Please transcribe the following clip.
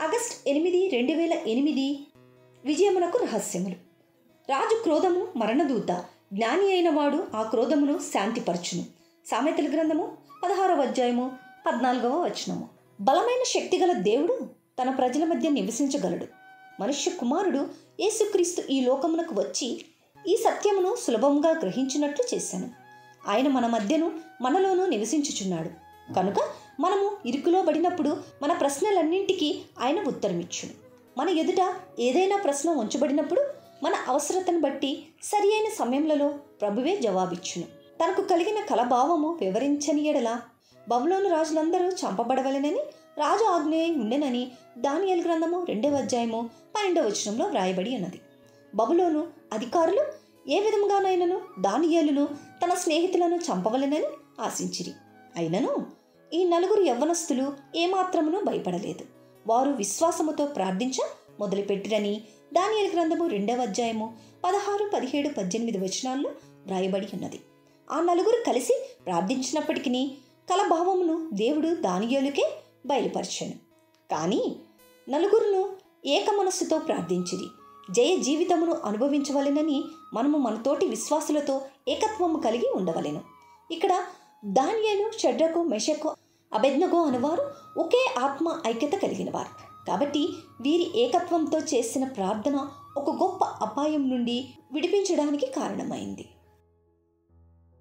August 8, 2008 విజయమునకు రహస్యములు. రాజు క్రోధము మరణదూత, జ్ఞాని అయిన వాడు ఆ క్రోధమును శాంతిపరచును. సామెతల గ్రంథము 16 బలమైన శక్తిగల దేవుడు తన ప్రజల మధ్య నివసించగలడు. మనుష్య కుమారుడు యేసుక్రీస్తు ఈ లోకమునకు వచ్చి ఈ సత్యమును సులభంగా గ్రహించినట్లు చేశాను. ఆయన మన మధ్యను మనలోనూ నివసించుచున్నాడు. కనుక మనము ఇరుకులో పడినప్పుడు మన ప్రశ్నలన్నింటికీ ఆయన ఉత్తరమిచ్చును. మన ఎదుట ఏదైనా ప్రశ్న ఉంచబడినప్పుడు మన అవసరతను బట్టి సరి అయిన సమయంలో ప్రభువే జవాబిచ్చును. తనకు కలిగిన కలభావము వివరించని ఎడల బబులోను రాజులందరూ చంపబడవలెనని రాజు ఆజ్ఞయై ఉండెనని దానియేలు గ్రంథము 2:12 వ్రాయబడి ఉన్నది. బబులోను అధికారులు ఏ విధముగానైనను దానియేలును తన స్నేహితులను చంపవలెనని ఆశించిరి. అయినను ఈ 4 యవ్వనస్తులు ఏమాత్రమును భయపడలేదు. వారు విశ్వాసముతో ప్రార్థించ మొదలుపెట్టిరని దానియేలు గ్రంథము 2:16, 17, 18 వ్రాయబడి ఉన్నది. ఆ 4 కలిసి ప్రార్థించినప్పటికీ కలభావమును దేవుడు దానియేలుకే బయలుపరచెను. కానీ 4 ఏక మనస్సుతో ప్రార్థించిరి. జయ జీవితమును అనుభవించవలెనని మనము మనతోటి విశ్వాసులతో ఏకత్వము కలిగి ఉండవలెను. ఇక్కడ దానియేలు, షడ్రకు, మెషకు, అబేద్నెగో అనువారు ఒకే ఆత్మ ఐక్యత కలిగిన వారు. కాబట్టి వీరి ఏకత్వంతో చేసిన ప్రార్థన ఒక గొప్ప అపాయం నుండి విడిపించడానికి కారణమైంది.